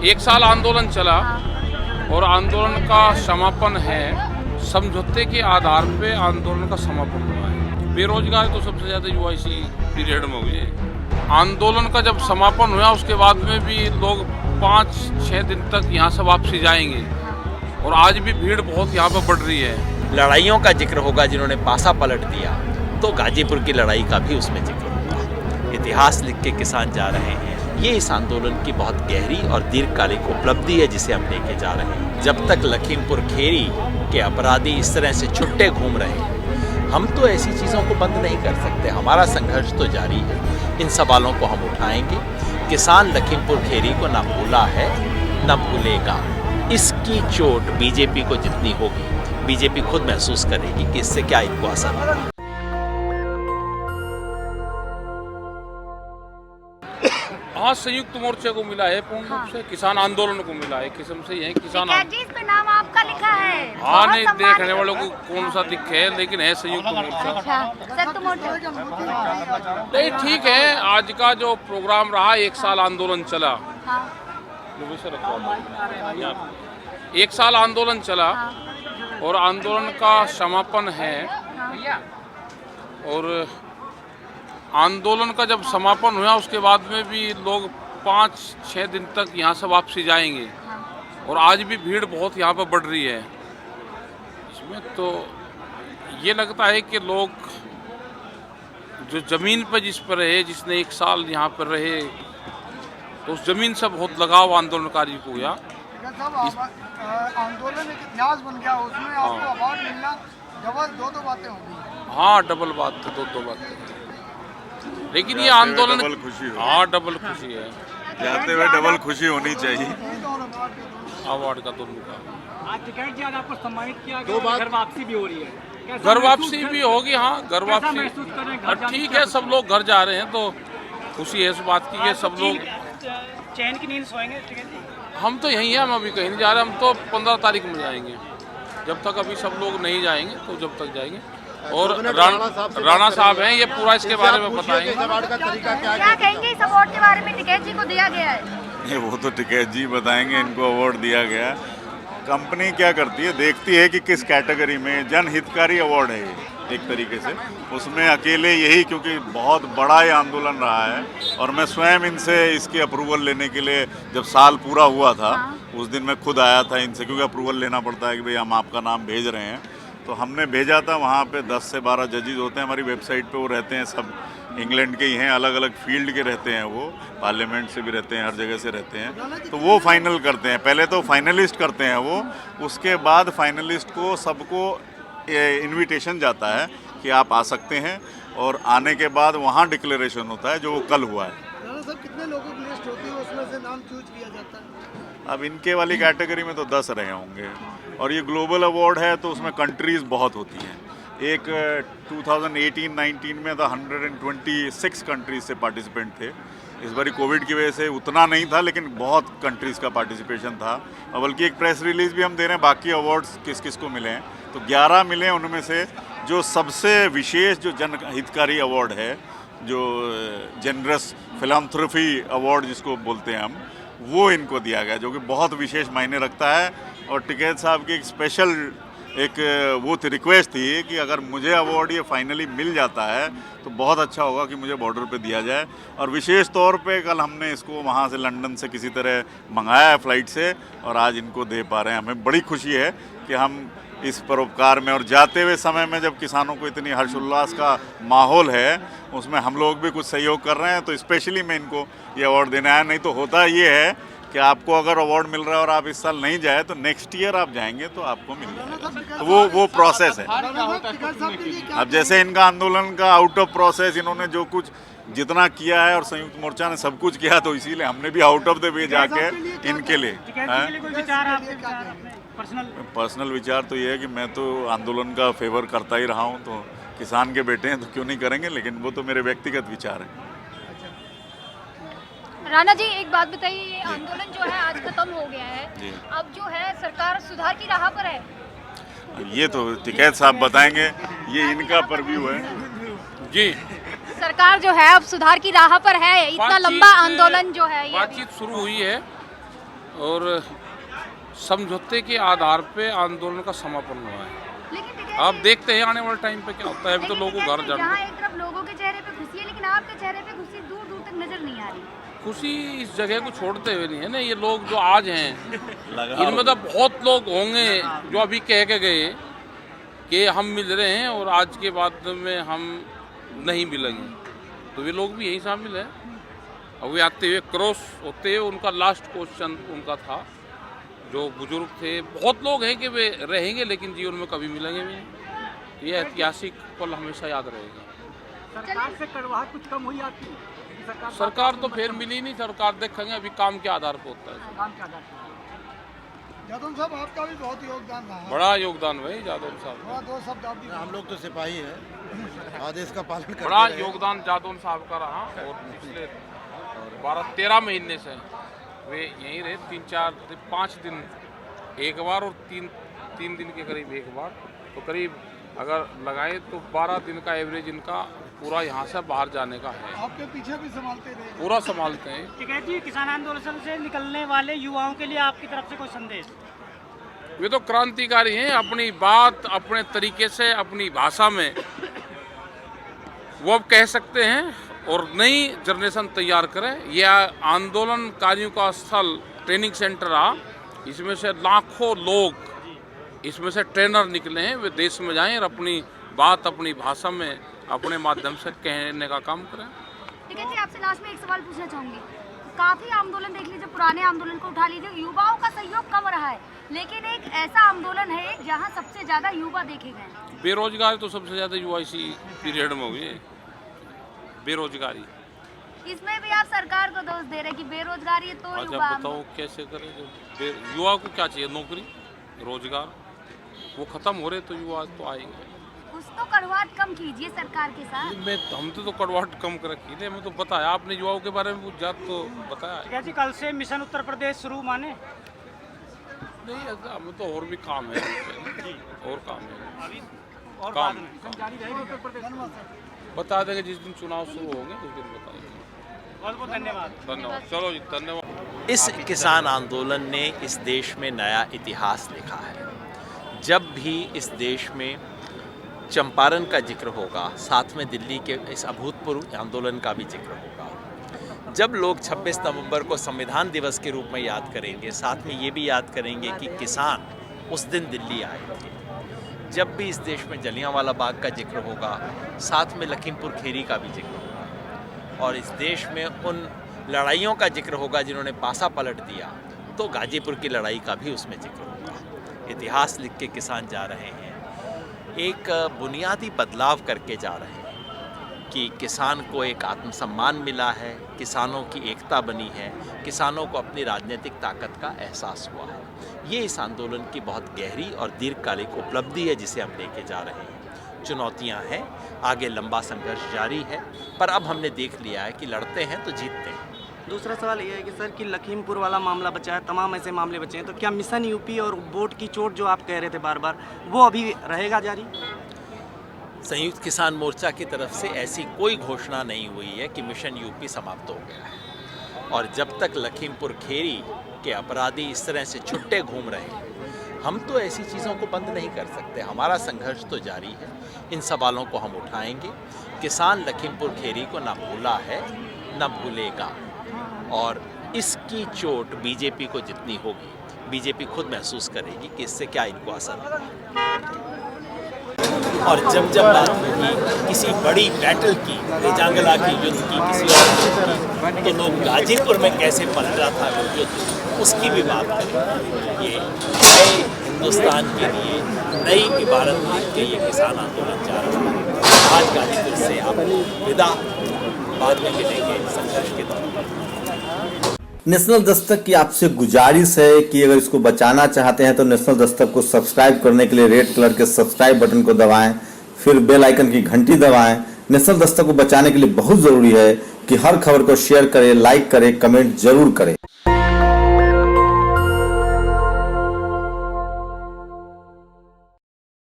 एक साल आंदोलन चला और आंदोलन का समापन है, समझौते के आधार पे आंदोलन का समापन हुआ है। बेरोजगारी तो सबसे ज़्यादा युवा इसी पीरियड में हुई है। आंदोलन का जब समापन हुआ उसके बाद में भी लोग 5-6 दिन तक यहाँ से वापसी जाएंगे और आज भी भीड़ बहुत यहाँ पर बढ़ रही है। लड़ाइयों का जिक्र होगा जिन्होंने पासा पलट दिया, तो गाजीपुर की लड़ाई का भी उसमें जिक्र होगा। इतिहास लिख के किसान जा रहे हैं। ये इस आंदोलन की बहुत गहरी और दीर्घकालिक उपलब्धि है जिसे हम लेके जा रहे हैं। जब तक लखीमपुर खेरी के अपराधी इस तरह से छुट्टे घूम रहे हैं, हम तो ऐसी चीज़ों को बंद नहीं कर सकते। हमारा संघर्ष तो जारी है। इन सवालों को हम उठाएंगे। किसान लखीमपुर खेरी को न भूला है न भूलेगा। इसकी चोट बीजेपी को जितनी होगी, बीजेपी खुद महसूस करेगी कि इससे क्या इनको असर होगा। हाँ, संयुक्त मोर्चे को मिला है पूर्ण रूप से, किसान आंदोलन को मिला है। किस्म से यही किसान जी, इस पे नाम आपका लिखा है। हाँ, नहीं देखने वालों को कौन सा दिखे है, लेकिन है संयुक्त मोर्चा। नहीं, ठीक है। आज का जो प्रोग्राम रहा, एक साल आंदोलन चला। एक साल आंदोलन चला और आंदोलन का समापन है और आंदोलन का जब समापन हुआ उसके बाद में भी लोग 5-6 दिन तक यहाँ से वापसी जाएंगे और आज भी भीड़ बहुत यहाँ पर बढ़ रही है। इसमें तो ये लगता है कि लोग जो ज़मीन पर जिस पर रहे, जिसने एक साल यहाँ पर रहे, तो उस ज़मीन से बहुत लगाव आंदोलनकारी को हुआ। आंदोलन एक इतिहास बन गया, उसमें आपको अवार्ड मिलना डबल दो बातें होगी। हाँ, डबल बात तो दो बातें, लेकिन ये आंदोलन डबल खुशी हो। हाँ, डबल खुशी है। जाते हुए डबल खुशी होनी चाहिए। अवार्ड का दोनों का। आज टिकैत जी, आज आपको सम्मानित किया गया, घर वापसी भी हो रही है। घर वापसी भी होगी। हाँ, घर वापसी ठीक है। सब लोग घर जा रहे हैं तो खुशी है इस बात की कि सब लोग चैन की नींद सोएंगे। हम तो यहीं हैं, हम अभी कहीं नहीं जा रहे। हम तो 15 तारीख में जाएंगे। जब तक अभी सब लोग नहीं जाएंगे तो जब तक जाएंगे। और राणा साहब हैं, ये पूरा इसके बारे में बताएंगे। क्या कहेंगे इस अवार्ड के बारे में? टिकैत जी को दिया गया है। वो तो टिकैत जी बताएंगे। इनको अवार्ड दिया गया। कंपनी क्या करती है, देखती है कि किस कैटेगरी में जनहितकारी अवार्ड है। एक तरीके से उसमें अकेले यही, क्योंकि बहुत बड़ा ये आंदोलन रहा है और मैं स्वयं इनसे इसके अप्रूवल लेने के लिए, जब साल पूरा हुआ था उस दिन मैं खुद आया था इनसे, क्योंकि अप्रूवल लेना पड़ता है कि भाई हम आपका नाम भेज रहे हैं। तो हमने भेजा था। वहाँ पे 10 से 12 जजेस होते हैं हमारी वेबसाइट पे। वो रहते हैं, सब इंग्लैंड के ही हैं, अलग अलग फील्ड के रहते हैं। वो पार्लियामेंट से भी रहते हैं, हर जगह से रहते हैं। तो वो फाइनल करते हैं। पहले तो फाइनलिस्ट करते हैं वो, उसके बाद फाइनलिस्ट को सबको इनविटेशन जाता है कि आप आ सकते हैं, और आने के बाद वहाँ डिक्लेरेशन होता है, जो वो कल हुआ है। राणा साहब, कितने लोगों की लिस्ट होती है, उसमें से नाम चूज किया जाता है? अब इनके वाली कैटेगरी में तो 10 रहे होंगे, और ये ग्लोबल अवार्ड है तो उसमें कंट्रीज़ बहुत होती हैं। एक 2018-19 में था 126 कंट्रीज से पार्टिसिपेंट थे। इस बारी कोविड की वजह से उतना नहीं था, लेकिन बहुत कंट्रीज़ का पार्टिसिपेशन था। और बल्कि एक प्रेस रिलीज़ भी हम दे रहे हैं, बाकी अवार्ड्स किस किस को मिले हैं। तो 11 मिले हैं। उनमें से जो सबसे विशेष जो जनहितकारी अवार्ड है, जो जेनरस फिलैंथ्रोपी अवार्ड जिसको बोलते हैं हम, वो इनको दिया गया, जो कि बहुत विशेष मायने रखता है। और टिकैत साहब की एक स्पेशल वो रिक्वेस्ट थी कि अगर मुझे अवार्ड ये फाइनली मिल जाता है तो बहुत अच्छा होगा कि मुझे बॉर्डर पे दिया जाए। और विशेष तौर पे कल हमने इसको वहाँ से लंदन से किसी तरह मंगाया है फ्लाइट से, और आज इनको दे पा रहे हैं। हमें बड़ी खुशी है कि हम इस परोपकार में, और जाते हुए समय में जब किसानों को इतनी हर्षोल्लास का माहौल है, उसमें हम लोग भी कुछ सहयोग कर रहे हैं। तो स्पेशली मैं इनको ये अवार्ड देना है। नहीं तो होता ये है कि आपको अगर अवार्ड मिल रहा है और आप इस साल नहीं जाए तो नेक्स्ट ईयर आप जाएंगे तो आपको मिल जाएगा। तो वो प्रोसेस है। अब जैसे इनका आंदोलन का आउट ऑफ प्रोसेस, इन्होंने जो कुछ जितना किया है और संयुक्त मोर्चा ने सब कुछ किया, तो इसीलिए हमने भी आउट ऑफ द वे जाके इनके लिए पर्सनल विचार तो ये है कि मैं तो आंदोलन का फेवर करता ही रहा हूँ। तो किसान के बेटे हैं तो क्यों नहीं करेंगे, लेकिन वो तो मेरे व्यक्तिगत विचार हैं। राणा जी, एक बात बताइए, ये आंदोलन जो है आज खत्म हो गया है, अब जो है सरकार सुधार की राह पर है? ये तो टिकैत साहब बताएंगे, ये इनका परव्यू है जी। सरकार जो है अब सुधार की राह पर है। इतना लंबा आंदोलन जो है, बातचीत शुरू हुई है और समझौते के आधार पे आंदोलन का समापन हुआ है। लेकिन आप देखते हैं आने वाले टाइम पे क्या होता है। अभी तो लोगों को घर जहाँ जाना, एक तरफ लोगों के चेहरे पे खुशी है, लेकिन आपके चेहरे पे खुशी दूर दूर तक नजर नहीं आ रही। खुशी इस जगह को छोड़ते हुए नहीं है ना। ये लोग जो आज हैं इनमें तो बहुत लोग होंगे जो अभी कह के गए कि हम मिल रहे हैं और आज के बाद में हम नहीं मिलेंगे, तो वे लोग भी यही शामिल है। और वे आते हुए क्रॉस होते हुए उनका लास्ट क्वेश्चन उनका था, जो बुजुर्ग थे, बहुत लोग हैं कि वे रहेंगे लेकिन जीवन में कभी मिलेंगे भी नहीं। ये ऐतिहासिक पल हमेशा याद रहेगा। सरकार से कड़वाहट कुछ कम हुई आपकी? सरकार तो फिर मिली नहीं, सरकार देखेंगे अभी काम के आधार पर होता है। काम क्या करते यादव साहब आपका भी बहुत योगदान रहा। बड़ा योगदान भाई यादव साहब, थोड़ा दो शब्द आप भी। हम लोग तो सिपाही हैं, आदेश का पालन करते बड़ा रहे। योगदान यादव साहब का रहा। और पिछले 12-13 महीने से वे यहीं रहे, 3-4-5 दिन एक बार और 3 दिन के करीब एक बार, तो करीब अगर लगाए तो 12 दिन का एवरेज इनका पूरा यहाँ से बाहर जाने का है। आपके पीछे भी संभालते रहे। पूरा संभालते हैं। टिकैत जी, किसान आंदोलन से निकलने वाले युवाओं के लिए आपकी तरफ से कोई संदेश? वे तो क्रांतिकारी हैं, अपनी बात अपने तरीके से अपनी भाषा में वो अब कह सकते हैं और नई जनरेशन तैयार करें। यह आंदोलनकारियों का स्थल ट्रेनिंग सेंटर रहा, इसमें से लाखों लोग इसमें से ट्रेनर निकले हैं। वे देश में जाएं और अपनी बात अपनी भाषा में अपने माध्यम से कहने का काम करें। ठीक है जी, आपसे लास्ट में एक सवाल पूछना चाहूँगी। काफ़ी आंदोलन देख लीजिए, पुराने आंदोलन को उठा लीजिए, युवाओं का सहयोग कम रहा है, लेकिन एक ऐसा आंदोलन है जहाँ सबसे ज़्यादा युवा देखे गए। बेरोजगारी तो सबसे ज़्यादा युवा इसी पीरियड में हुई है, बेरोजगारी। इसमें भी आप सरकार को दोष दे रहे हैं कि बेरोजगारी है तो अच्छा युवा। बताओ कैसे करें? जब युवा को क्या चाहिए? नौकरी, रोजगार, वो खत्म हो रहे तो युवा तो आएंगे। कुछ तो कड़वाहट कम कीजिए सरकार के साथ। हम तो कड़वाहट कम कर रखी है। मैं तो बताया, आपने युवाओं के बारे में कुछ जात तो बताया टिकैत जी, कल से मिशन उत्तर प्रदेश शुरू माने? नहीं, ऐसा हमें तो और भी काम है, और काम है, और काम जारी रहेगी उत्तर प्रदेश? बता देंगे जिस दिन चुनाव शुरू होंगे उस दिन बताएंगे। बहुत बहुत धन्यवाद। धन्यवाद। चलो जी, धन्यवाद। इस किसान आंदोलन ने इस देश में नया इतिहास लिखा है। जब भी इस देश में चंपारण का जिक्र होगा, साथ में दिल्ली के इस अभूतपूर्व आंदोलन का भी जिक्र होगा। जब लोग 26 नवंबर को संविधान दिवस के रूप में याद करेंगे, साथ में ये भी याद करेंगे कि किसान उस दिन दिल्ली आए थे। जब भी इस देश में जलियांवाला बाग का जिक्र होगा, साथ में लखीमपुर खेरी का भी जिक्र होगा। और इस देश में उन लड़ाइयों का जिक्र होगा जिन्होंने पासा पलट दिया, तो गाजीपुर की लड़ाई का भी उसमें जिक्र होगा। इतिहास लिख के किसान जा रहे हैं, एक बुनियादी बदलाव करके जा रहे हैं कि किसान को एक आत्मसम्मान मिला है, किसानों की एकता बनी है, किसानों को अपनी राजनीतिक ताकत का एहसास हुआ है। ये इस आंदोलन की बहुत गहरी और दीर्घकालिक उपलब्धि है जिसे हम लेके जा रहे हैं। चुनौतियां हैं, आगे लंबा संघर्ष जारी है, पर अब हमने देख लिया है कि लड़ते हैं तो जीतते हैं। दूसरा सवाल ये है कि सर कि लखीमपुर वाला मामला बचा है, तमाम ऐसे मामले बचे हैं, तो क्या मिशन यूपी और वोट की चोट जो आप कह रहे थे बार बार, वो अभी रहेगा जारी? संयुक्त किसान मोर्चा की तरफ से ऐसी कोई घोषणा नहीं हुई है कि मिशन यूपी समाप्त हो गया है। और जब तक लखीमपुर खेरी के अपराधी इस तरह से छुट्टे घूम रहे हैं, हम तो ऐसी चीज़ों को बंद नहीं कर सकते। हमारा संघर्ष तो जारी है, इन सवालों को हम उठाएंगे। किसान लखीमपुर खेरी को ना भूला है ना भूलेगा, और इसकी चोट बीजेपी को जितनी होगी, बीजेपी खुद महसूस करेगी कि इससे क्या इनको असर होगा। और जब जब बात होगी किसी बड़ी बैटल की, तेजांगला की युद्ध की, किसी और युद्ध की, तो लोग गाजीपुर में कैसे पलटा था वो युद्ध, उसकी भी बात करेंगे। ये नए हिंदुस्तान के लिए नई इबारत लिख के ये किसान आंदोलन जा रहा है। आज गाजीपुर से आप विदा, बाद में मिलेंगे संघर्ष के दौरान। नेशनल दस्तक की आपसे गुजारिश है कि अगर इसको बचाना चाहते हैं तो नेशनल दस्तक को सब्सक्राइब करने के लिए रेड कलर के सब्सक्राइब बटन को दबाएं, फिर बेल आइकन की घंटी दबाएं। नेशनल दस्तक को बचाने के लिए बहुत जरूरी है कि हर खबर को शेयर करें, लाइक करें, कमेंट जरूर करें।